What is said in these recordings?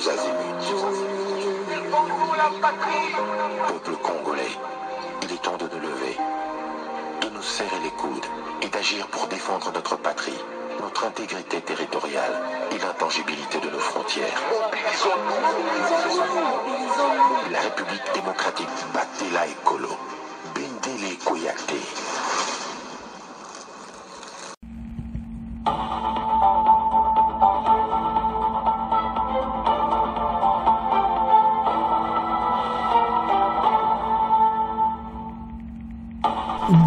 tous azimuts. Peuple congolais, il est temps de nous lever, de nous serrer les coudes et d'agir pour défendre notre patrie, notre intégrité territoriale et l'intangibilité de nos frontières. La République démocratique Batela Ekolo, Bendele Koyate.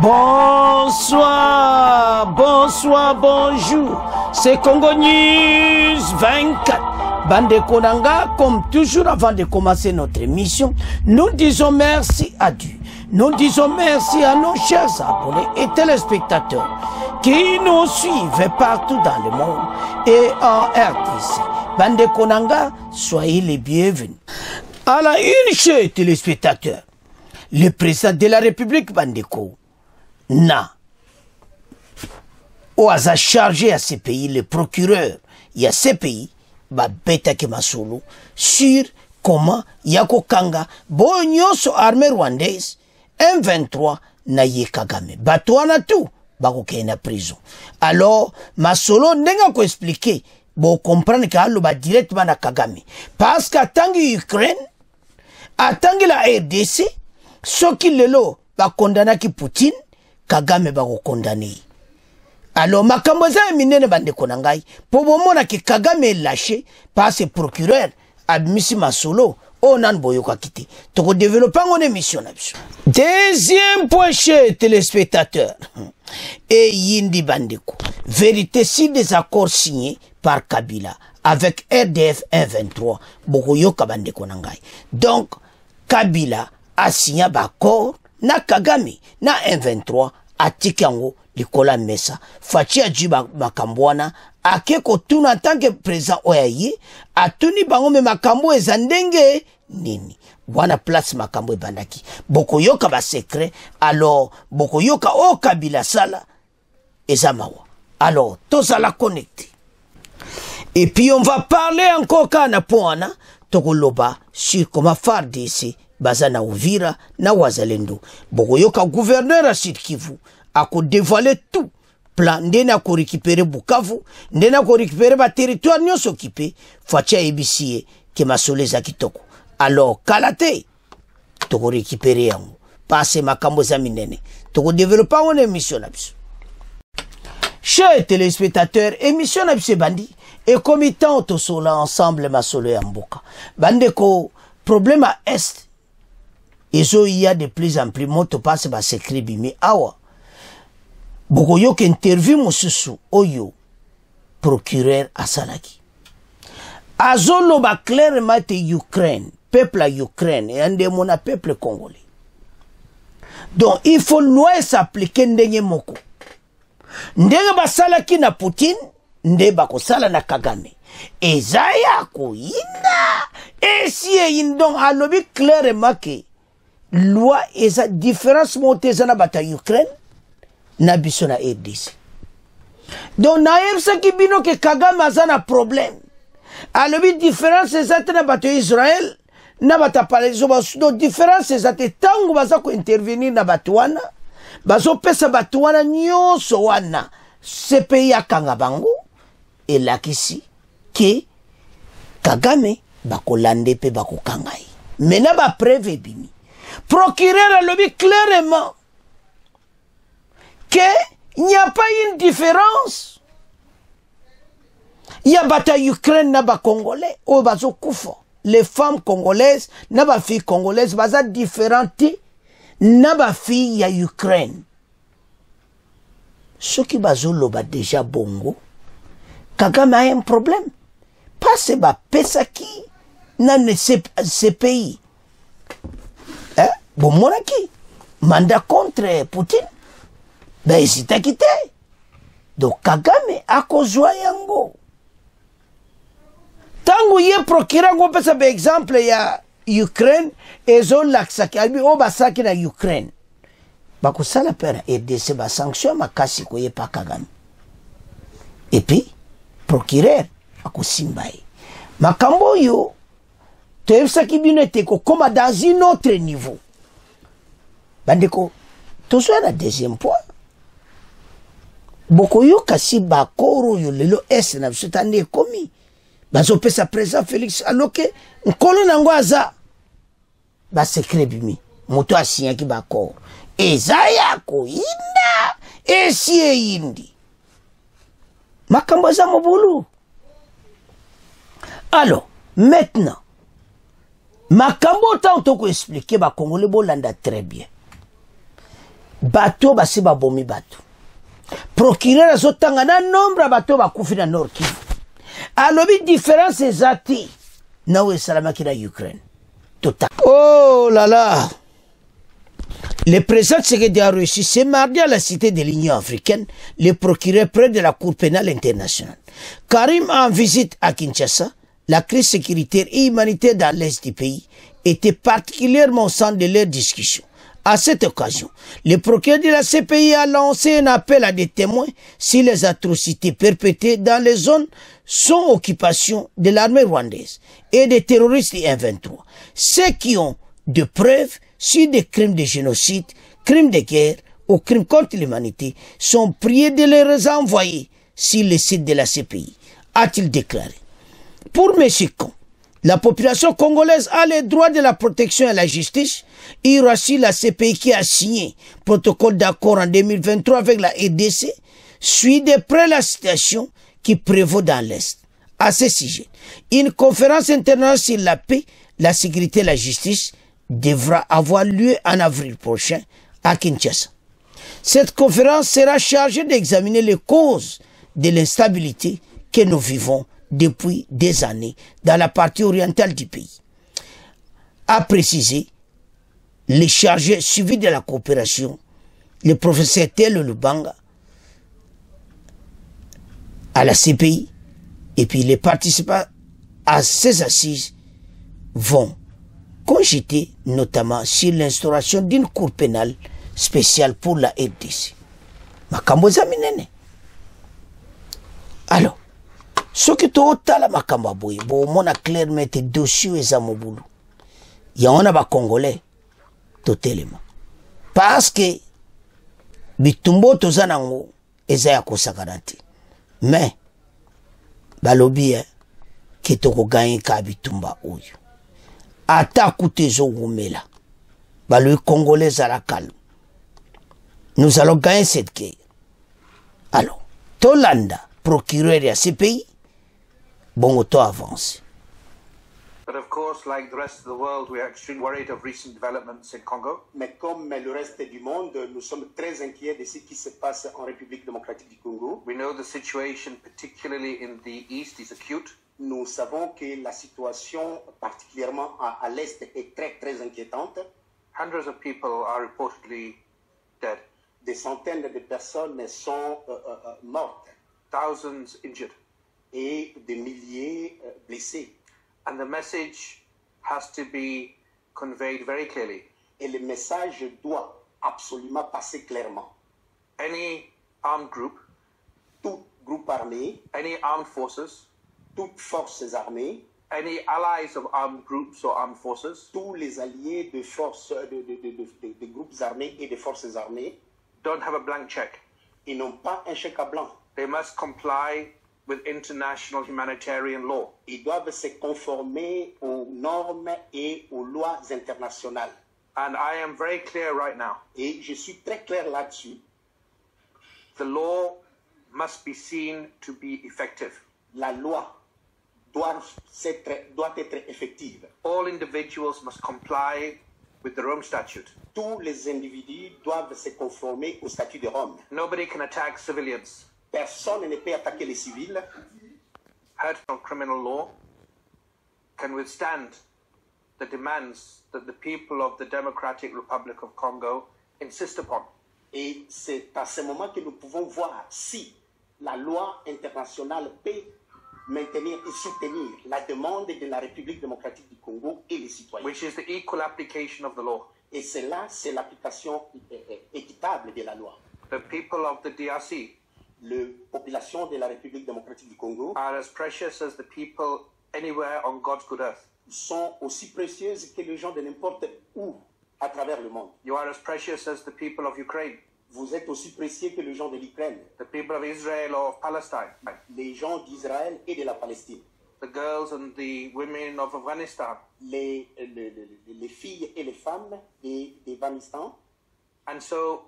Bonsoir, bonsoir, bonjour. C'est Congo News 24. Bande Konanga, comme toujours avant de commencer notre émission, nous disons merci à Dieu. Nous disons merci à nos chers abonnés et téléspectateurs qui nous suivent partout dans le monde et en RDC. Bande Konanga, soyez les bienvenus. À la une, chers téléspectateurs, le président de la République, Bandeko, ou à chargé à ces pays, le procureur, il y a ces pays, beta ke masolo, sur comment Yako Kanga, bonyoso armée rwandaise, M23, na ye Kagame. Batouana tout, bako na prison. Alors, masolo, n'enga ko expliquer, bon comprendre que allo ba directement na Kagame. Parce qu'atangi Ukraine, atangi la RDC, ce qui le lo, ba condamna ki Poutine, Kagame bako condamné. Alors, makambo za minene bande konangai, pour bomona ki Kagame est lâché par ses procureurs, admisi masolo, onan boyoka kiti. Toko développer mon émission. Deuxième point, chez téléspectateurs. Et Yindi Bandeko. Vérité si des accords signés par Kabila avec RDF 123, Bokoyoka bande konangai. Donc, Kabila a signé un accord na Kagame, na M23, a Tikango, Likola Mesa. Fachi a dû makambwana, a keko tuna en tant que président Oyaye, a tuni bango me makambo e zandenge, nini. Wana place makambo e bandaki. Bokoyoka ba secret, alors, Bokoyoka o Kabila sala, ezamawa. Alors, tous à la connecter. Et puis on va parler encore kana poana, Tokoloba, sur comment faire d'ici. Bazana Uvira na Wazalendo. Bokoyoka gouverneur à Sud Kivu a dévoilé tout plan ndena ko récupérer Bukavu, ndena ko récupérer ba territoire nyos occupé, facha ebisie ke masole za kitoko. Alors kalate to ko récupérer yango. Passe makambo za minene. To ko développer une émission na biso. Chers téléspectateurs, émission na biso bandi et comitant to sola ensemble masole ya mboka. Bande ko problème à est. Et so il y a de plus en plus moto passe ba secret bimi awa. Bokoyo ke interview mususu oyo procureur asalaki. Azolo ba clairement te Ukraine, peuple à Ukraine et ande mona peuple congolais. Donc il faut loi s'appliquer ndenge moko. Ndenge basalaki na Poutine, nde bakosala na Kagame. Ezaya ko ina. Esie indon alobi clairement que loi eza différence montée na bata Ukraine na biso na RDC. Donc na yebsa ki bino ke Kagame aza na problème. Alobi différence eza na bata Israël na bata Palestine. Donc différence eza te tango baza ko intervenir na batuana, bazo pesa batuana nyonso wana CPI akanga bango elakisi ke Kagame bakolande pe bakokangai. Mena ba preuve bimi. Procureur a le dit clairement qu'il n'y a pas une différence. Il y a bataille Ukraine naba congolais ou bazo kufa. Les femmes congolaises naba filles congolaises baza différentes naba filles ya Ukraine. Ce qui bazo loba déjà bongo. Kagame a un problème. Pas c'est ba pesaki nan ces pays. Bon monaki mandat contre Poutine ben hésita quitté donc Kagame a kozwa yango tango ye procureur ngo pesa be exemple ya Ukraine ezo laksaki albi o basaki na Ukraine bakosala pera RDC ba sanction makasi ko ye pa Kagame et puis procureur akosimbaye makambo yo toyebisaki bino ete kokoma dans un autre niveau. Bandeko tozwa na deuxième point bokoyoka si bakoro oyo lelo ese na biso tande ekomi bazopesa président Félix aloke nkolo nango aza basekre bimi moto asinyaki bakoro eza ya koyinda esi eyindi makambo aza mobulu. Alors maintenant makambo tant toko expliquer ba Congolais bolanda très bien bato basi babomi bato procureur azotanga na nombre bato bakufi na Nord Kivu alobi différence ezati nawe salamaki na Ukraine total. Oh là là, le président Tshisekedi a reçu ce mardi à la cité de l'Union africaine le procureur près de la Cour pénale internationale. Karim en visite à Kinshasa. La crise sécuritaire et humanitaire dans l'est du pays était particulièrement au centre de leur discussion. À cette occasion, le procureur de la CPI a lancé un appel à des témoins sur les atrocités perpétrées dans les zones sous occupation de l'armée rwandaise et des terroristes M23. Ceux qui ont de preuves sur des crimes de génocide, crimes de guerre ou crimes contre l'humanité sont priés de les envoyer sur le site de la CPI, a-t-il déclaré. Pour M. Kon, la population congolaise a le droit de la protection et la justice. Il reçut la CPI qui a signé protocole d'accord en 2023 avec la RDC, suit de près la situation qui prévaut dans l'Est. À ce sujet, une conférence internationale sur la paix, la sécurité et la justice devra avoir lieu en avril prochain à Kinshasa. Cette conférence sera chargée d'examiner les causes de l'instabilité que nous vivons depuis des années dans la partie orientale du pays. A précisé les chargés suivis de la coopération, le professeur Tel Lubanga à la CPI, et puis les participants à ces assises vont cogiter notamment sur l'instauration d'une cour pénale spéciale pour la RDC. Makambo zaminene. Alors, ce qui est au tala makambo aboye, bon, mon a clairement été dossier et zamobulu. Il y en a ba Congolais, totalement. Parce que, bitumbo tozanango, ezaya kosakaranti. Mais, balobi, qui toko gagné ka bitumba oyo. Ata koute zo gomela. Balobi Congolais à la calme. Nous allons gagner cette guerre. Alors, Tolanda, procureur de la CPI, bon auto avance. But of course, like the rest of the world, we are extremely worried of recent developments in Congo. Mais comme le reste du monde, nous sommes très inquiets de ce qui se passe en République démocratique du Congo. We know the situation, particularly in the east, is acute. Nous savons que la situation, particulièrement à l'est, est très très inquiétante. Hundreds of people are reportedly dead. Des centaines de personnes sont mortes. Thousands injured. Et des milliers blessés. And the message has to be conveyed very clearly. Et le message doit absolument passer clairement. Any armed group, tout groupe armé, any armed forces, toutes forces armées, any allies of armed groups or armed forces, tous les alliés de forces, de groupes armés et de forces armées, don't have a blank check. Ils n'ont pas un chèque à blanc. They must comply with international humanitarian law. Ils doivent se conformer aux normes et aux lois internationales. And I am very clear right now. Et je suis très clair là-dessus. The law must be seen to be effective. La loi doit être effective. All individuals must comply with the Rome Statute. Tous les individus doivent se conformer au statut de Rome. Nobody can attack civilians. Personne ne peut attaquer les civils. Hurt from criminal law can withstand the demands that the people of the Democratic Republic of Congo insist upon. Et c'est à ce moment que nous pouvons voir si la loi internationale peut maintenir et soutenir la demande de la République démocratique du Congo et les citoyens. Which is the equal application of the law. Et cela, c'est l'application équitable de la loi. The people of the DRC la population de la République démocratique du Congo are as precious as the people anywhere on God's good earth. sont aussi précieuses que les gens de n'importe où à travers le monde. You are as precious as the people of Ukraine, Vous êtes aussi précieux que les gens de l'Ukraine, the people of Israel or of Palestine, les gens d'Israël et de la Palestine, the girls and the women of Afghanistan. les filles et les femmes d'Afghanistan. And so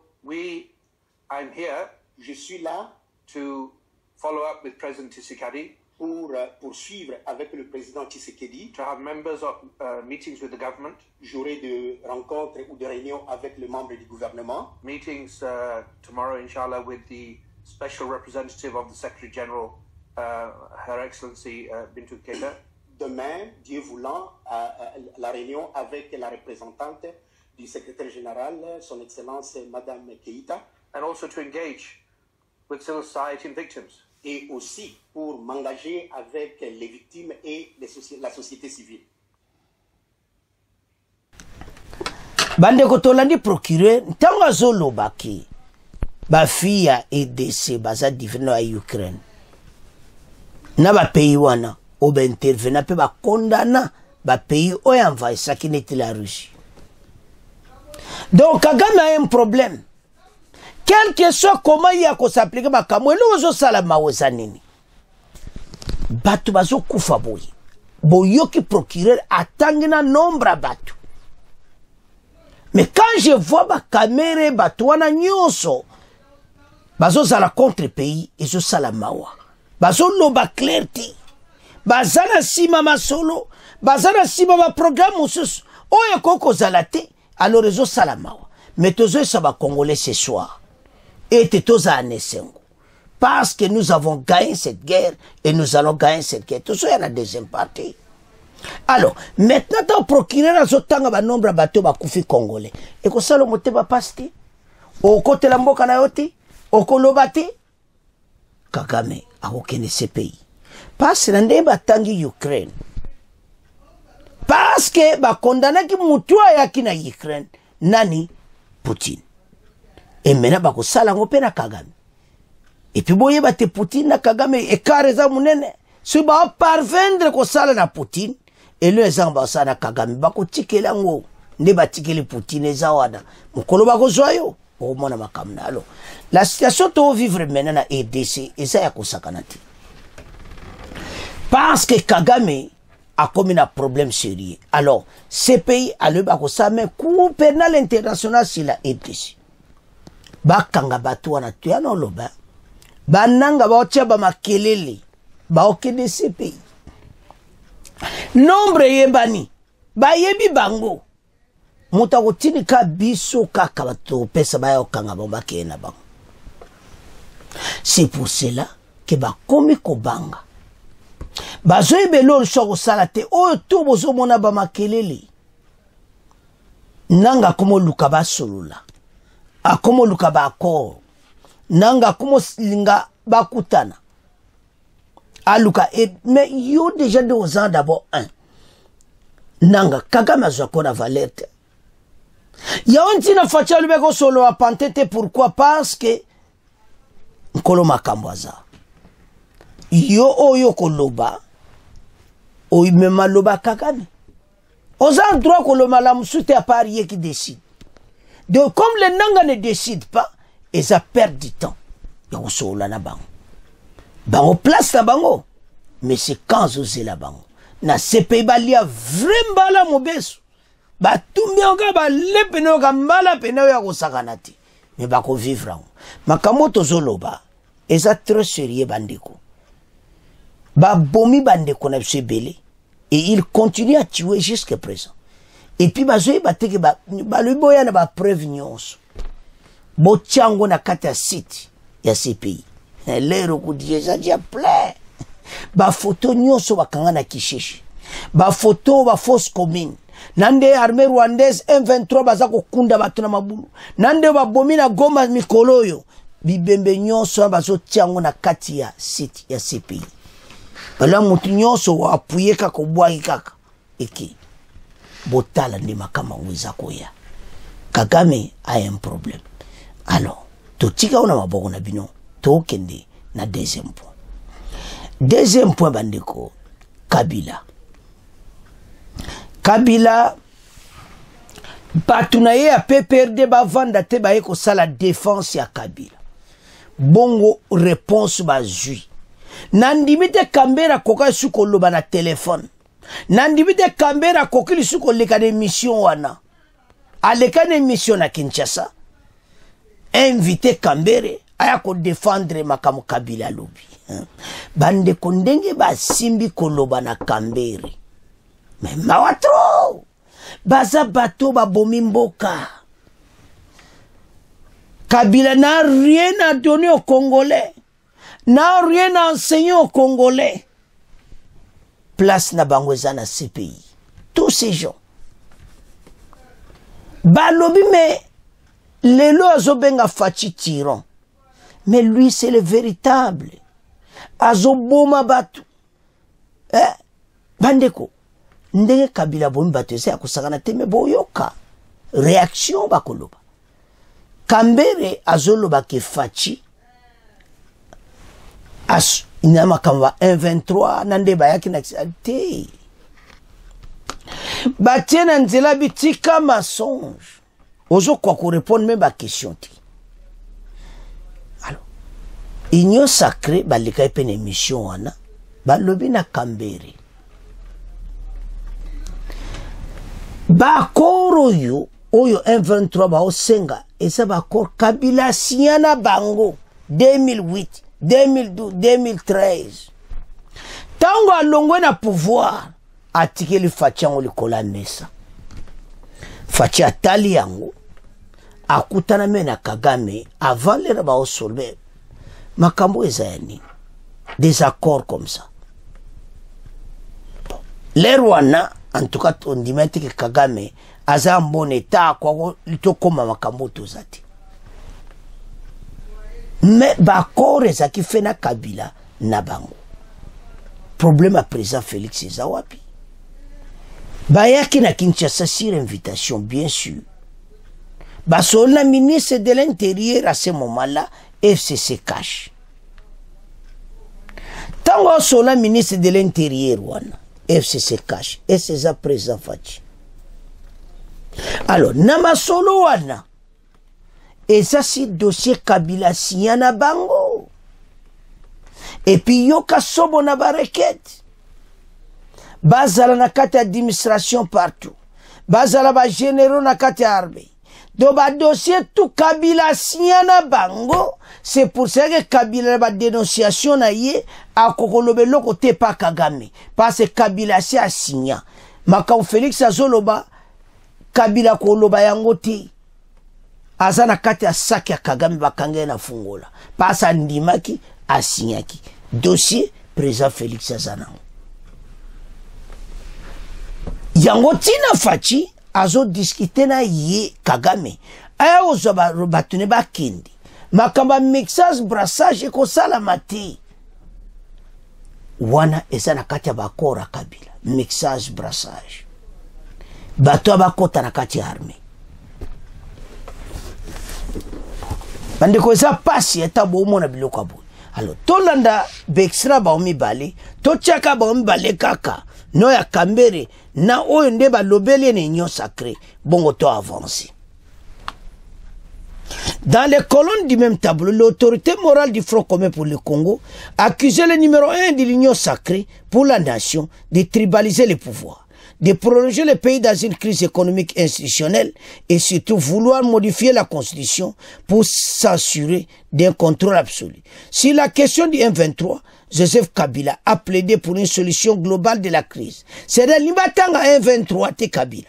I'm here Je suis là to follow up with President Tshisekedi, pour poursuivre avec le président Tshisekedi. to have members of meetings with the government, J'aurai des rencontres ou des réunions avec les membres du gouvernement. meetings tomorrow, inshallah, with the special representative of the Secretary General, Her Excellency Bintou Keita. Demain, Dieu voulant, la réunion avec la représentante du secrétaire général, son Excellence Madame Keita, And also to engage with civil society and victims. et aussi pour m'engager avec les victimes et la société civile. Bandeko tolandi procureur ntango azoloba ke bafi ya EDC baza divino ya Ukraine na bapeyi wana oba intervena pe bakondana bapeyi oyo envahissaki neti la Russie. Donc Kagame a un problème. Quel que soit comment il y a s'appliquer makambo elo ozosala maoza nini bato bazokufa boye boyoki procureur atangi na nombre ya bato. Mais quand je vois ba caméra bato wana nyonso bazozala contre pays ezosala mawa bazoloba clair te bazana sima masolo bazana sima ba programme mosusu oyo kokozala te alors ezosala mawa. Mais tozoyesa ba Congolais ce soir et toza anesengo parce que nous avons gagné cette guerre et nous allons gagner cette guerre. Tozo ya na deuxième partie. Alors, maintenant, tant procureur a zotanga ba nombre bateau ba kufi Congolais. Et ko salo mote ba pasti. O kote la mboka na yote. O koloba te. Kagame a okene ce pays. Parce que nde batangi Ukraine. Parce que ba condamné ki mutua ya ki na Ukraine. Nani? Poutine. Et maintenant ba ko sala ngope na Kagame. Et puis boye ba te Poutine na Kagame e kareza munene. Si ba parvendre ko sala na Poutine. Et le ezamba sana Kagame bako tikela ngo nde batikeli Poutine zawana mukolo bako zoyo o mona makamna. Alors la situation to vivre maintenant na EDC eza ya kosakana te parce que Kagame a commis un problème sérieux. Alors ce pays a le bako sa mais cour pénal international sur la EDC bakanga bato wana tuyana loba bananga baotia ba makelele baokede ce pays. Nombre yebani bayebi bango muta kotini ka biso kaka bato pesa bayo kanga bomba kena bango. C'est pour cela que bakomi kobanga bazoyebe lolo soko sala te oyo to bozo mona ba makelele nanga komo luka basolola akomo luka bakor nanga komo linga bakutana aluka mais yo déjà deux ans d'abord un nanga Kagame azwako na valeur te ya onti na facha lubeko solo a pantete. Pourquoi? Parce que nkolo makambo aza yo oyo koloba oyo mema loba Kagame oza droit koloma la musute à part ye qui décide. Donc comme les nanga ne décident pas et ça perd du temps ya kosola na bango bango place na bango. Mais c'est quand vous la bango na CPI balia vraiment la mobeso batumbi oka ba lepene oka mbala pene ya kosakana te mais bako vivre en makamoto zoloba eza trop sérieux bandeko ba bomi bandeko na sebele et il continue à tuer jusqu'à présent. Et puis bazoyi bateke ba le boya na ba preuve nyonso bochango na kata site ya CPI lero ku déjà dia plein ba photo nyonso bakanga na Kishishi ba photo ba fausse commune nande armée rwandaise M23 baza kokunda bato na mabulu nande ba bomi na Goma mikoloyo bibembe nyonso bazo tiango na kati ya site ya CPI bala mutu nyonso wa apuye kaka bwaki kaka eki botala ndi makama wiza koya. Kagame a un problème. Alors totika ona maboko na bino tokende na deuxième point. Deuxième point bandeko Kabila. Kabila, batunaye a PPRD ba vanda te ba yeko sala défense ya Kabila. Bongo réponse ba zui. Nandimite Kambera koka suko loba na téléphone. Nandimite Kambera kokili suko leka de mission wana. Aleka de mission na Kinshasa. Invité Kambere aya ko défendre makamu Kabila lobi. Bande kondenge ba simbi koloba na Kambere. Mais mawatro baza bato ba bomimboka. Kabila n'a rien à donner aux Congolais, n'a rien à enseigner aux Congolais. Place na bangweza na CPI. Tous ces gens. Balobi mais lelo azobenga fachi tyran. Mais lui c'est le véritable. Azoboma batu. Bandeko. Ndenge Kabila bomi batu se akusakana teme boyoka. Réaction bakoloba. Kambere azoloba ke fachi. Inama kamba 1-23 nande bayaki na te. Batiena nzela bitika mensonge. Ozo kwa ko répondre même ba question ti. Alors, Union sacrée balika epene émission wana balobi na Kambere. Ba koro yo oyo 1-23 ba osenga esa ba kor Kabila siana bango 2008, 2012, 2013. Tango alongwe na pouvoir atikeli Fachi yango likola mesa. Fachi atali yango akutana mena Kagame avant lera ba osolve makambo ezani des accords comme ça. Les Rwanda en tout cas on dit que Kagame aza en bon état kwa litokoma makambo tozati. Mais bakor ezaki fait na Kabila na bango. Problème à présent Félix Zawapi. Bayaki na Kinshasa sur invitation bien sûr. Basol la ministre de l'Intérieur à ce moment-là FCC cache. Tango sol la ministre de l'Intérieur wana FCC cache et c'est à présent Fachi. Alors nama solo wana et ça c'est dossier Kabila siana bango et puis yoka sobo na barekete bazala na kati administration partout bazala ba généraux na kati armée do ba dossier tout Kabila siana bango. C'est pour ça que Kabila ba dénonciation na ye a kokolobe loko te pa Kagame parce que Kabila si a signa makao Félix azoloba Kabila koloba yango te azana kati ya saki ya Kagame bakanga na fungola pasa ndimaki asinyaki dossier président Félix azana yango tina Fachi azo discuter na ye Kagame aya ozoba robatune bakindi makamba mixage brassage ko sala mati wana ezana kati ya bakora Kabila mixage brassage bato abakota na kati ya armée bande ko eza pasi eta bo mona biloko abo. Alors tolanda bextra ba omi bale to chaka ba omi bale kaka no ya Kambere na oyo nde ba lobele ne Union sacrée bongo to avancer. Dans les colonnes du même tableau, l'autorité morale du Front commun pour le Congo accusait le numéro 1 de l'Union sacrée pour la nation de tribaliser les pouvoirs, de prolonger le pays dans une crise économique institutionnelle et surtout vouloir modifier la constitution pour s'assurer d'un contrôle absolu. Sur la question du M23, Joseph Kabila a plaidé pour une solution globale de la crise. C'est-à-dire l'Ibatanga M23 te Kabila.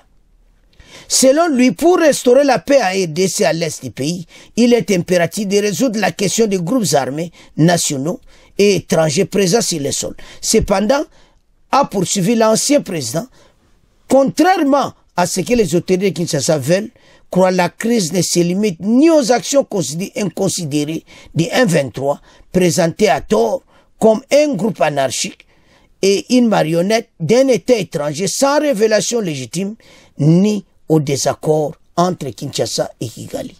Selon lui, pour restaurer la paix à RDC à l'est du pays, il est impératif de résoudre la question des groupes armés nationaux et étrangers présents sur le sol. Cependant, a poursuivi l'ancien président, contrairement à ce que les autorités de Kinshasa veulent, croire la crise ne se limite ni aux actions inconsidérées du M23, présentées à tort comme un groupe anarchique et une marionnette d'un État étranger sans révélation légitime, ni au désaccord entre Kinshasa et Kigali.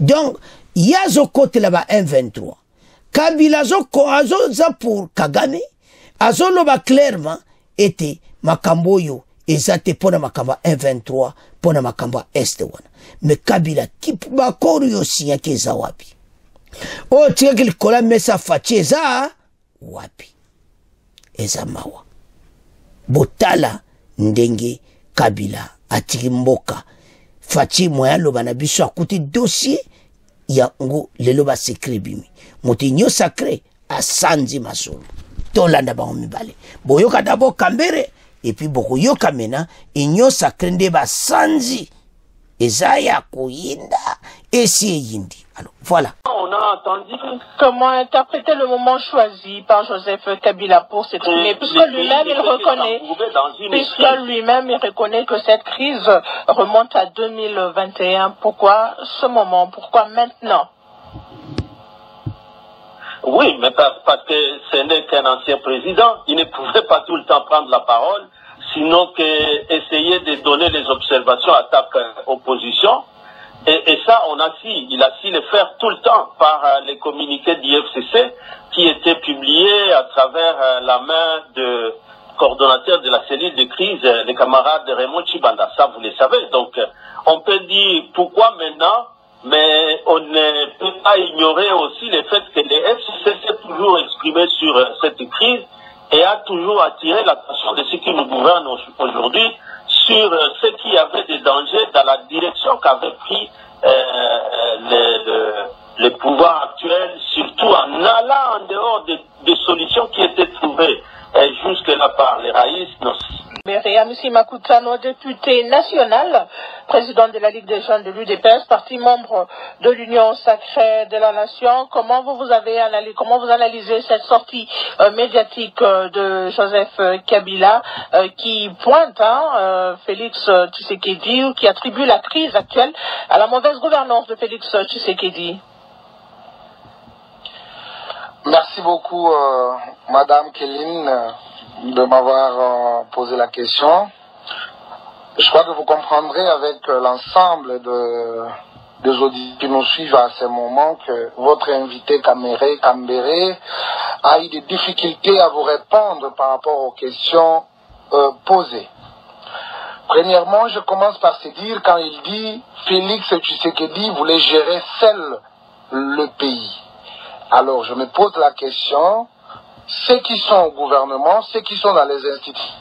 Donc, il y a ce côté là-bas M23. Kabila zo pour Kagame, azo loba clairement, ete makambo oyo eza te mpona makambo ya 123 mpona makambo ya este wana. Me Kabila bakoro oyo osinyaki eza wapi? Oyo tikaki likolo ya mesa Faci eza wapi? Eza mawa. Botala ndenge Kabila atiki mboka. Faci moya loba na biso akuti dossier ya ngo lelo ba secret bimi. Muti nyo sacré asanzi masolo. Tolanda bango mibale. Boyoka dabo Kambere et puis boko yoka mena inyo sacré nde ba sanzi ezaya koyinda esi yindi. Alors voilà. On a entendu. Comment interpréter le moment choisi par Joseph Kabila pour s'exprimer, puisque lui-même il reconnaît que cette crise remonte à 2021. Pourquoi ce moment? Pourquoi maintenant? Oui, mais parce que ce n'est qu'un ancien président. Il ne pouvait pas tout le temps prendre la parole, sinon qu'essayer de donner les observations à chaque opposition. Et ça, il a su le faire tout le temps par les communiqués d'IFCC qui étaient publiés à travers la main de coordonnateur de la cellule de crise, les camarades de Raymond Chibanda. Ça, vous le savez. Donc, on peut dire pourquoi maintenant, mais on ne peut pas ignorer aussi le fait que les FCC s'est toujours exprimé sur cette crise et a toujours attiré l'attention de ceux qui nous gouvernent aujourd'hui sur ce qui avait des dangers dans la direction qu'avait pris le pouvoir actuel, surtout en allant en dehors des solutions qui étaient trouvées jusque-là par les raïstes. Myriam Makutano, député national, président de la Ligue des jeunes de l'UDPS, parti membre de l'Union sacrée de la nation. Comment vous analysez cette sortie médiatique de Joseph Kabila qui pointe Félix Tshisekedi, ou qui attribue la crise actuelle à la mauvaise gouvernance de Félix Tshisekedi? Merci beaucoup, Madame Kéline, de m'avoir posé la question. Je crois que vous comprendrez avec l'ensemble des auditeurs qui nous suivent à ce moment que votre invité Kambere a eu des difficultés à vous répondre par rapport aux questions posées. Premièrement, je commence par se dire, quand il dit Félix Tshisekedi voulait gérer seul le pays. Alors je me pose la question, ceux qui sont au gouvernement, ceux qui sont dans les institutions,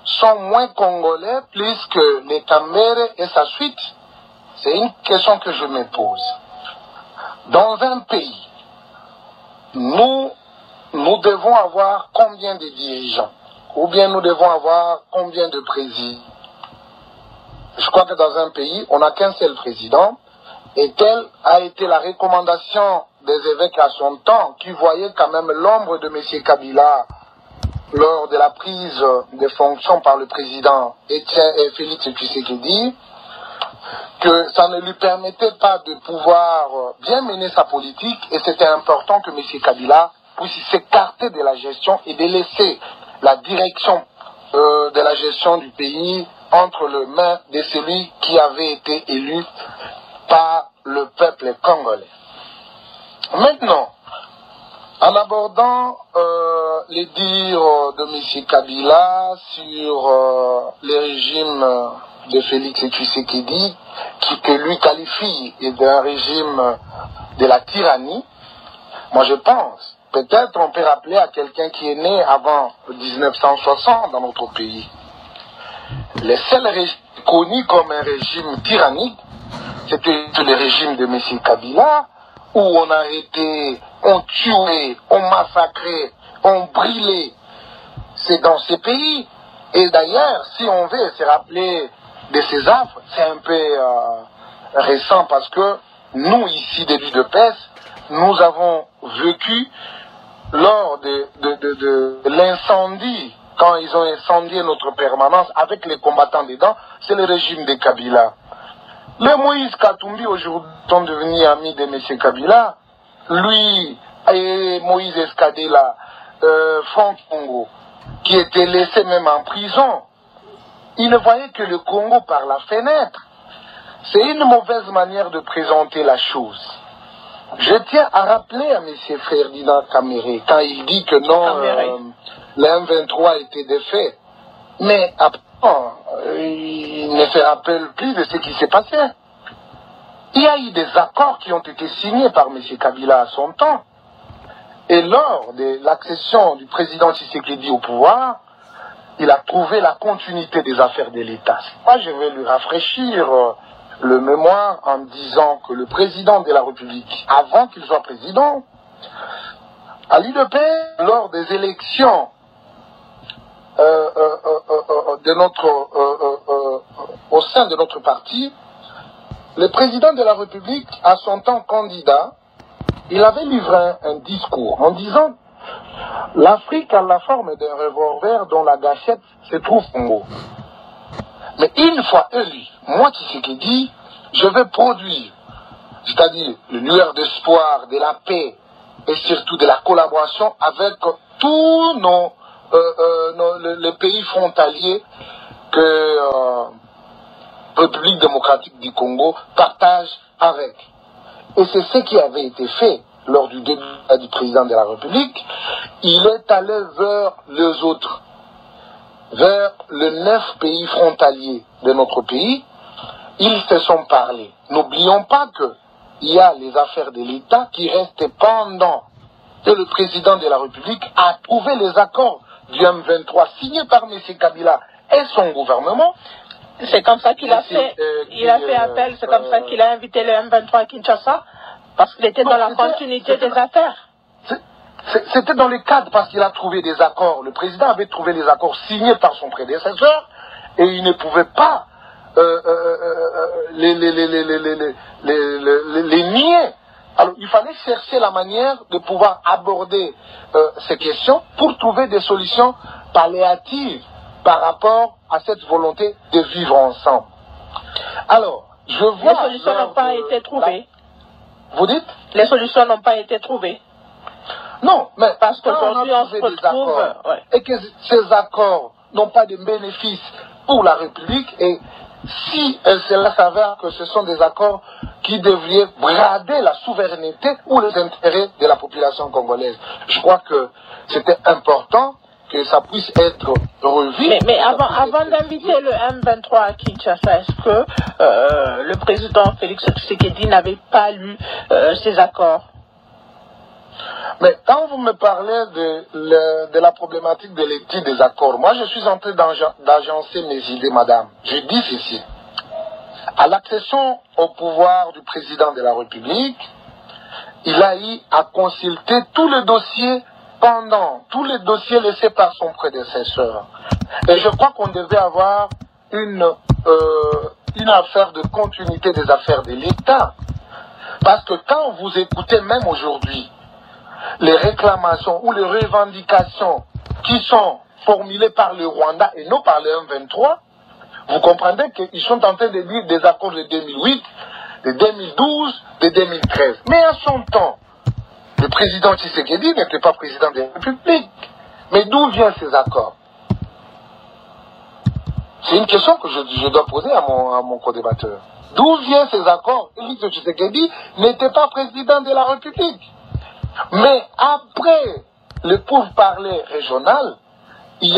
sont moins congolais plus que les Kambere et sa suite? C'est une question que je me pose. Dans un pays, nous devons avoir combien de dirigeants? Ou bien nous devons avoir combien de présidents? Je crois que dans un pays, on n'a qu'un seul président, et telle a été la recommandation des évêques à son temps, qui voyaient quand même l'ombre de M. Kabila lors de la prise de fonctions par le président Félix Tshisekedi, que ça ne lui permettait pas de pouvoir bien mener sa politique, et c'était important que M. Kabila puisse s'écarter de la gestion et de laisser la direction de la gestion du pays entre les mains de celui qui avait été élu par le peuple congolais. Maintenant, en abordant les dires de M. Kabila sur le régime de Félix Tshisekedi, que lui qualifie d'un régime de la tyrannie, moi je pense, peut-être on peut rappeler à quelqu'un qui est né avant 1960 dans notre pays. Le seul régime connu comme un régime tyrannique, c'était le régime de M. Kabila, où on a arrêté, on tué, on massacré, on brûlé. C'est dans ces pays. Et d'ailleurs, si on veut se rappeler de ces affres, c'est un peu récent parce que nous, ici, de l'UDPS, nous avons vécu lors de l'incendie, quand ils ont incendié notre permanence avec les combattants dedans, c'est le régime de Kabila. Les Moïse Katumbi aujourd'hui sont devenus amis de M. Kabila. Lui et Moïse Escadela, Franck Congo, qui était laissé même en prison, ils ne voyaient que le Congo par la fenêtre. C'est une mauvaise manière de présenter la chose. Je tiens à rappeler à M. Ferdinand Kambere, quand il dit que non, le M23 était défait, Mais après, il ne se rappelle plus de ce qui s'est passé. Il y a eu des accords qui ont été signés par M. Kabila à son temps. Et lors de l'accession du président Tshisekedi au pouvoir, il a trouvé la continuité des affaires de l'État. Moi, je vais lui rafraîchir le mémoire en disant que le président de la République, avant qu'il soit président, à l'UDP, lors des élections au sein de notre parti, le président de la République, à son temps candidat, il avait livré un discours en disant « L'Afrique a la forme d'un revolver dont la gâchette se trouve en haut. Mais une fois élu, moi Tshisekedi, je vais produire, c'est-à-dire le lueur d'espoir, de la paix et surtout de la collaboration avec tous les pays frontaliers que République démocratique du Congo partage avec. » Et c'est ce qui avait été fait lors du début du président de la République. Il est allé vers les autres, vers les 9 pays frontaliers de notre pays. Ils se sont parlé. N'oublions pas qu'il y a les affaires de l'État qui restent pendant. Et le président de la République a trouvé les accords du M23 signés par M. Kabila et son gouvernement. C'est comme ça qu'il a fait, il a fait appel, c'est comme ça qu'il a invité le M23 à Kinshasa, parce qu'il était dans la continuité des affaires. C'était dans le cadre parce qu'il a trouvé des accords. Le président avait trouvé les accords signés par son prédécesseur et il ne pouvait pas les nier. Alors il fallait chercher la manière de pouvoir aborder ces questions pour trouver des solutions palliatives par rapport à cette volonté de vivre ensemble. Alors, je vois... Les solutions n'ont pas été trouvées. Vous dites? Les solutions n'ont pas été trouvées. Non, mais parce qu'aujourd'hui on se retrouve... et que ces accords n'ont pas de bénéfices pour la République, et si cela s'avère que ce sont des accords qui devraient brader la souveraineté ou les intérêts de la population congolaise. Je crois que c'était important que ça puisse être revu. Mais avant d'inviter le M23 à Kinshasa, est-ce que le président Félix Tshisekedi n'avait pas lu ces accords? Mais quand vous me parlez de la problématique de l'étude des accords, moi je suis en train d'agencer mes idées, madame. Je dis ceci. À l'accession au pouvoir du président de la République, il a eu à consulter tous les dossiers laissés par son prédécesseur. Et je crois qu'on devait avoir une affaire de continuité des affaires de l'État. Parce que quand vous écoutez même aujourd'hui les réclamations ou les revendications qui sont formulées par le Rwanda et non par le M23, vous comprenez qu'ils sont en train de dire des accords de 2008, de 2012, de 2013. Mais à son temps, le président Tshisekedi n'était pas président de la République. Mais d'où viennent ces accords? C'est une question que je dois poser à mon co-débatteur. D'où viennent ces accords? Félix Tshisekedi n'était pas président de la République. Mais après le pourparler régional, il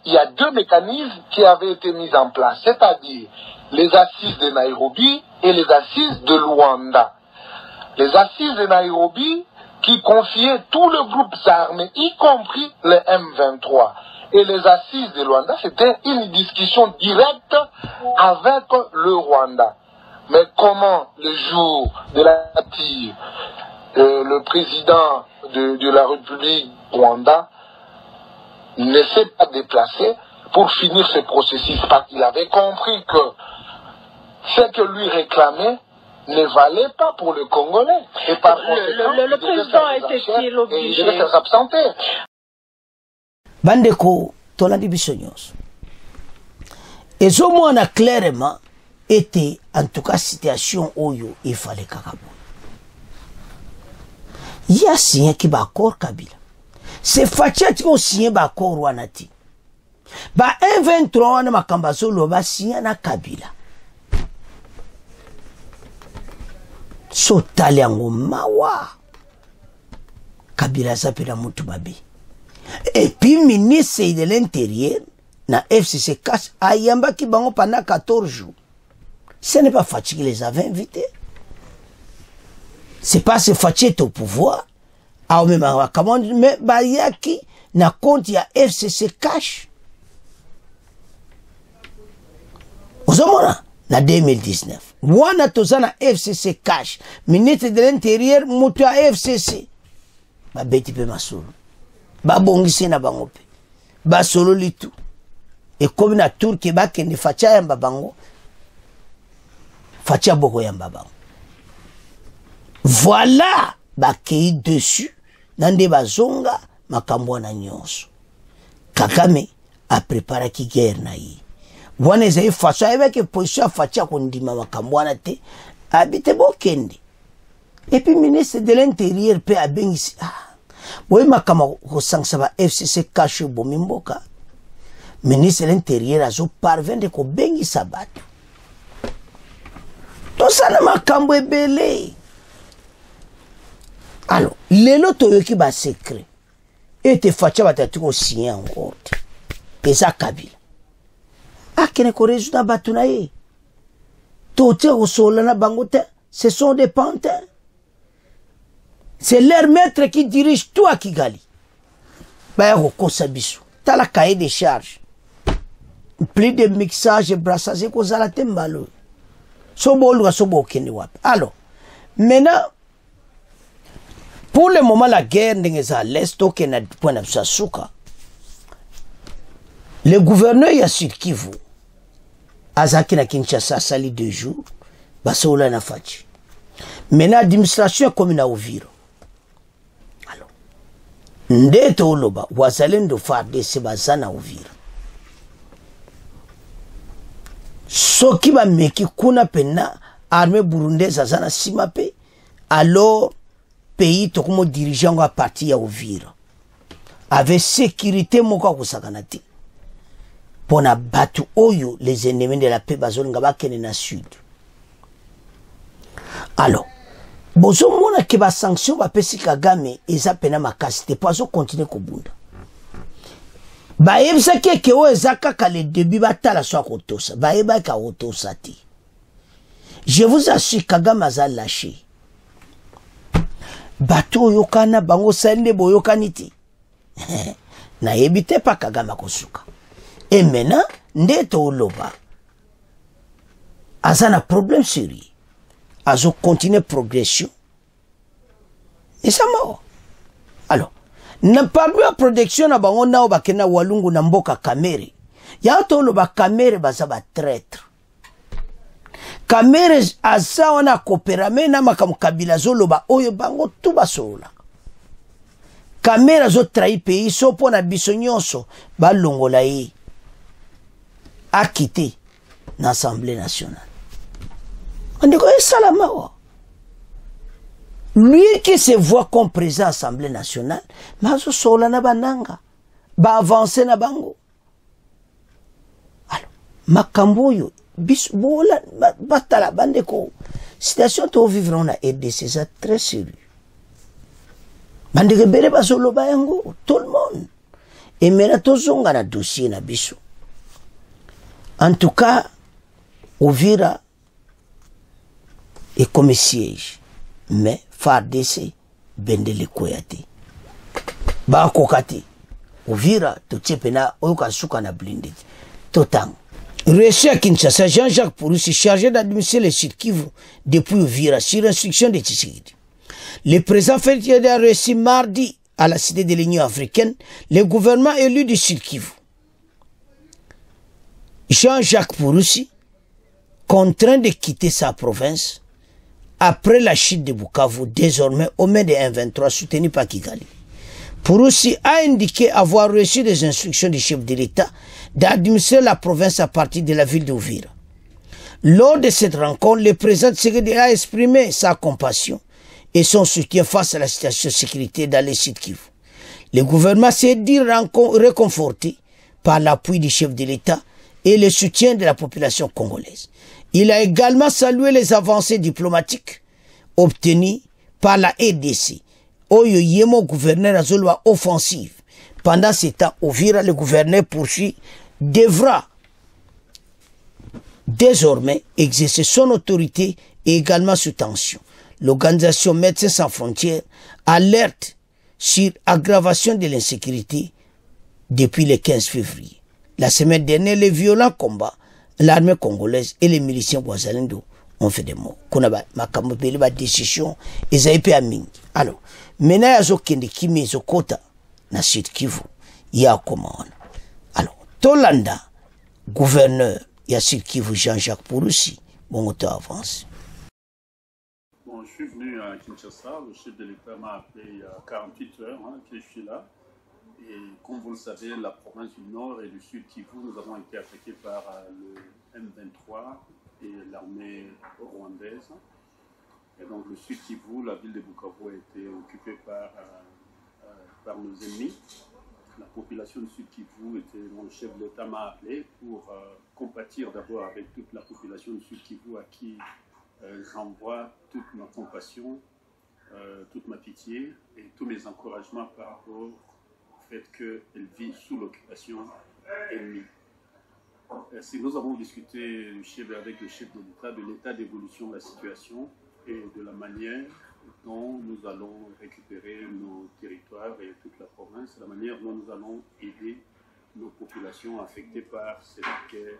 y a 2 mécanismes qui avaient été mis en place, c'est-à-dire les assises de Nairobi et les assises de Luanda. Les assises de Nairobi qui confiaient tous les groupes armés, y compris le M23. Et les assises de Luanda, c'était une discussion directe avec le Rwanda. Mais comment, le jour de la tire, le président de la République Rwanda ne s'est pas déplacé pour finir ce processus, parce qu'il avait compris que ce que lui réclamait ne valait pas pour le Congolais. Et par conséquent, le président était-il obligé? Il devait s'absenter. Bandeko, tolandi biso nyonso. Ezomona clairement était en tout cas situation oyo il fallait kakabo. Il y a signé qui ba accord Kabila. C'est Fatia qui a signé ba accord Wanati. Ba 1-23 na makambazo lo ba signé na Kabila. So taliango mawa. Kabila s'appelle Moutou Babi. Et puis ministre de l'Intérieur na FCC cash ayamba ki bango pendant 14 jours. Ce n'est pas Fachi qui les avait invités. C'est pas ce Fachi est au pouvoir. Ah, mais bayaki na compte ya FCC cash. Ozomona na 2019. Wana tozana FCC cash. Ministre de l'Intérieur mutu ya FCC. Ba beti pe masolo. Ba bongisi na bango pe. Ba solo litu. Et comme na tour ke ba kende Fachi yamba bango. Fachi boko yamba bango. Voilà ba kei dessus. Nande bazonga makambo na nyonso. Kagame a préparé ki guerre na yi. Wana ezai façon avec position Fachi kondima makambo na te habite bokende. Et puis ministre de l'Intérieur pe abengisi oui makambo ko sangsa ba FCC cash bomimboka. Ministre de l'Intérieur azo parvendre ko bengisa bato. To sana makambo ebele. Alors, lelo toyoki ba secret. Et te Fachi batatu ko signer encore. Eza Kabila. Akene ko résoudre batu na ye. Tote ko solana bangote, ce sont des pantins. C'est leur maître qui dirige tout à Kigali. Baya ko kosa biso. Tala cahier de charges. Plus de mixage et brassage ko zala tembalo. Sobo luga sobo kende wapi. Alors, maintenant pour le moment, la guerre n'est à l'est, au Kenya, point de Sasuka. Le gouverneur Yassir Kivu, Azaki na Kinshasa, sali 2 jours, Basoula na Fachi. Maintenant, l'administration commune à Uvira. Alors, Ndeto Oloba, Wazalendo Farde, Sebazana Uvira. Soki ba meki kuna pena, armée burundaise azana simape, alors, pays tokomo dirigeant à partir ya Uvira avec sécurité moko kusakanati pona batu oyo les ennemis de la paix bazolinga bakene na sud. Alors bozo mona ke ba sanction ba pesi Kagame eza pena makasi te pozo continuer kobunda ba yebisa ke o ezaka ka le début batala so kotosa ba yeba ka otosa ti. Je vous assure Kagame a lâché. Bato yokana bango sende boyokaniti. Na yebite pa Kagame kosuka. Et maintenant, Ndeto Oloba. Azana problème sérieux. Azo continue progression. Et ça m'a. Alors, na parmi la protection na bango na obakena walungu na mboka Kamere. Ya to Oloba Kamere bazaba traître. Kamere aza wana koperame na makamu Kabila zoloba oyo bango tuba sola. Kamere zo trahi pays so pona biso nyonso ba longola ye a quitté l'Assemblée nationale. On dit que salama wa. Lui qui se voit comme président de l'Assemblée nationale, ma zo sola na bananga ba avancer na bango. Alors, makambo yo bis bola batala bandeko situation to vivre on a RDC c'est très sérieux bandeke bere basolo bayango tout le monde et maintenant tozonga na dossier na biso en tout cas Uvira est comme siège mais FARDC bendele koyate ba kokati Uvira to tshepena oyoka suka na blindé totang. Reçu à Kinshasa, Jean-Jacques Purusi, chargé d'administrer le Sud Kivu depuis Uvira, sur instruction de Tshisekedi. Le président Félix a reçu mardi à la cité de l'Union africaine le gouvernement élu du Sud Kivu. Jean-Jacques Purusi, contraint de quitter sa province après la chute de Bukavu, désormais au mai de M23 soutenu par Kigali. Purusi a indiqué avoir reçu des instructions du chef de l'État d'administrer la province à partir de la ville d'Uvira. Lors de cette rencontre, le président Tshisekedi a exprimé sa compassion et son soutien face à la situation de sécurité dans les Sud Kivu. Le gouvernement s'est dit réconforté par l'appui du chef de l'État et le soutien de la population congolaise. Il a également salué les avancées diplomatiques obtenues par la RDC. Oyo yemo gouverneur azolwa offensive. Pendant ce temps, Uvira, le gouverneur poursuit devra désormais exercer son autorité et également sous tension. L'organisation Médecins sans frontières alerte sur l'aggravation de l'insécurité depuis le 15 février. La semaine dernière, les violents combats, l'armée congolaise et les miliciens Wazalendo ont fait des morts. Qu'on a ma décision, ils ont été amis. Alors, maintenant, il y a des kimi kota na Sud Kivu. Il y a comment. Alors, Tolanda, gouverneur, il y a Sud Kivu Jean-Jacques Pouroussi. Bon, on avance. Bon, je suis venu à Kinshasa. Le chef de l'État m'a appelé il y a 48 heures que je suis là. Et comme vous le savez, la province du Nord et du Sud Kivu, nous avons été attaqués par le M23 et l'armée rwandaise. Et donc le Sud Kivu, la ville de Bukavu a été occupée par nos ennemis. La population du Sud Kivu, mon chef de l'État m'a appelé pour compatir d'abord avec toute la population du Sud Kivu à qui j'envoie toute ma compassion, toute ma pitié et tous mes encouragements par rapport qu'elle vit sous l'occupation ennemie. Si nous avons discuté avec le chef de l'État de l'état d'évolution de la situation et de la manière dont nous allons récupérer nos territoires et toute la province, la manière dont nous allons aider nos populations affectées par cette guerre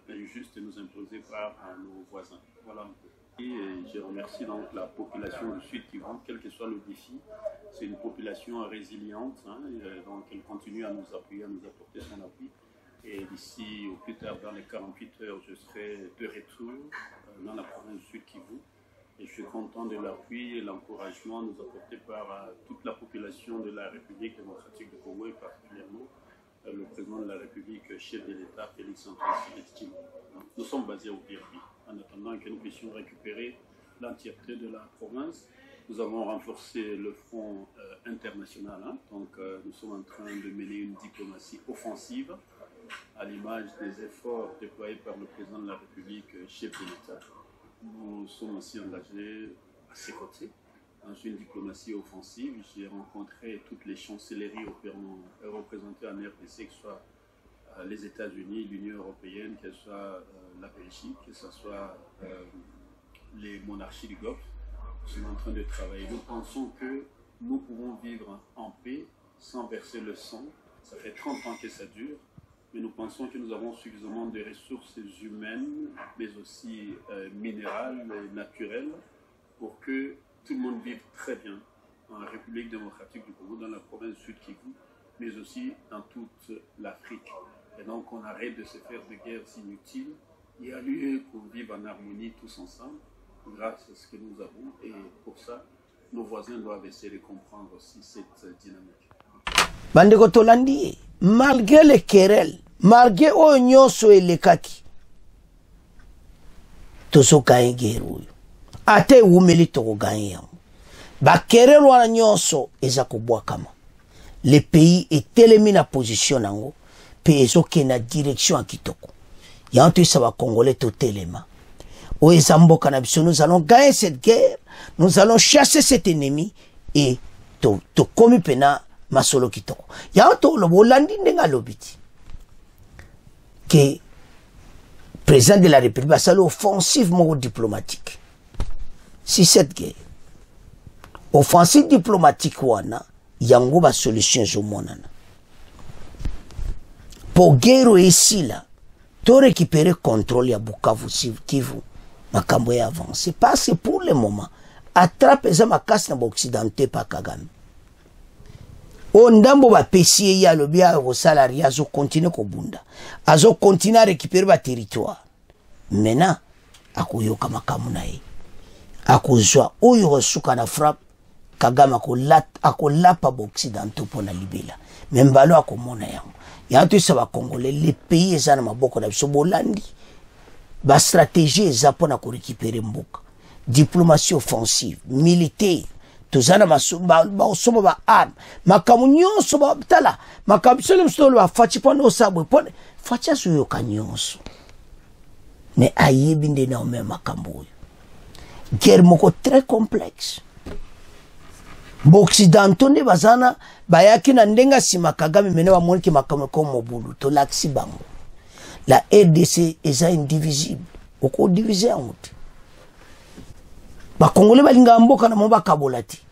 injuste et nous imposée par nos voisins. Voilà un peu. Et je remercie donc la population du Sud Kivu, quel que soit le défi. C'est une population résiliente, donc elle continue à nous appuyer, à nous apporter son appui. Et d'ici, au plus tard, dans les 48 heures, je serai de retour dans la province du Sud Kivu. Et je suis content de l'appui et l'encouragement nous apporté par toute la population de la République démocratique du Congo et particulièrement le président de la République, chef de l'État, Félix Antoine Tshisekedi. Nous sommes basés au Birbi. En attendant que nous puissions récupérer l'entièreté de la province, nous avons renforcé le front international. Donc nous sommes en train de mener une diplomatie offensive à l'image des efforts déployés par le président de la République, chef de l'État. Nous sommes aussi engagés à ses côtés dans une diplomatie offensive. J'ai rencontré toutes les chancelleries représentées en RDC, que ce soit les États-Unis, l'Union européenne, que ce soit la Belgique, que ce soit les monarchies du Golfe. Nous sommes en train de travailler. Nous pensons que nous pouvons vivre en paix sans verser le sang. Ça fait 30 ans que ça dure, mais nous pensons que nous avons suffisamment de ressources humaines, mais aussi minérales et naturelles, pour que tout le monde vive très bien en République démocratique du Congo, dans la province Sud Kivu, mais aussi dans toute l'Afrique. Et donc on arrête de se faire de guerres inutiles. Il y a lieu qu'on vive en harmonie tous ensemble, grâce à ce que nous avons. Et pour ça, nos voisins doivent essayer de comprendre aussi cette dynamique. Bandeko Tolandi, malgré les querelles, malgré Onyoso et les kaki, toso gagne guerre. Ate umeli toko gagne. Ba querelle wana nyonso ezako bwakama. Le pays est éliminé à position nango. Peso qui na direction à kitoko. Yanto saba congolais totelema. O ezamboka na biso, nous allons gagner cette guerre, nous allons chasser cet ennemi et to komi pena masolo kitoko. Yanto lo bolandi ndenga lobiti. Que président de la République a sali offensivement diplomatique. Si cette guerre offensive diplomatique wana yango ba solution zo monana. Pour guerre ici là, to récupérer contrôle ya Bukavu Kivu, makambo ya avance. Parce que pour le moment, attrape za makasi na occidental pa Kagame. O ndambo ba pesi ya lobia au salarié azo continuer ko bunda. Azo continuer à récupérer ba territoire. Maintenant, akoyoka makamu na ye. Akozwa oyo suka na frappe Kagame akolapa ba occidental pona libela. Membalo akomona yango. Yanto saba congolais les pays ezana maboko na biso bolandi ba stratégie ezapona ko récupérer mboka, diplomatie offensive militaire tozana masumba ba osomo ba arme makamu nyonso ba tala makamu sele mstolo ba fachi pona osabwe pona fachi suyo kanyonso mais ayebi nde na ome makambo oyo guerre moko très complexe Occidentaux ne bazana bayaki na ndenga sima Kagame mene wa monki makame ko Mobulu to laksi bango. La RDC est indivisible. Oko diviser en route. Ba Congolais balinga mboka na moba kabolati.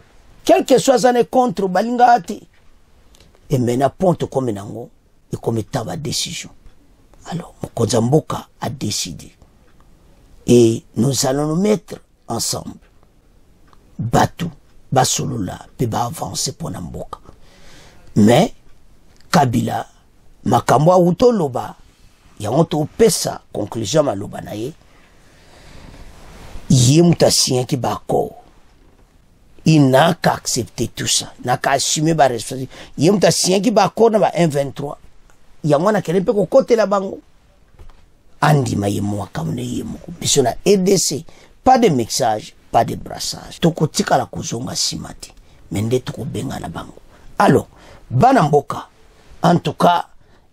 Quel que soit zane contre balinga ati. Et maintenant ponte comme nango et comme taba décision. Alors Mokonza Mboka a décidé. Et nous allons nous mettre ensemble. Batou, Basolola, puis va avancer pour Namboka. Mais Kabila, Makamwa Utoloba, il y a un pesa conclusion maloba naye. Il y a un sien qui bako. Il n'a qu'à accepter tout ça, n'a qu'à assumer la responsabilité. Il y a un sien qui bako na ba 1-23. Il y a un qui est au côté la bango. Andi ma yemo kamne yemo. Bisona EDC, pas de mixage, pas de brassage. Toko tika la kuzonga simati. Mende toko benga na bango. Alors, Banamboka, en tout cas,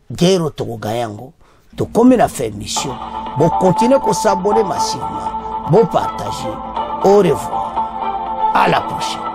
guerre toko gayango. To comme la fait mission, bon continuer à s'abonner massivement, bon partager. Au revoir, à la prochaine.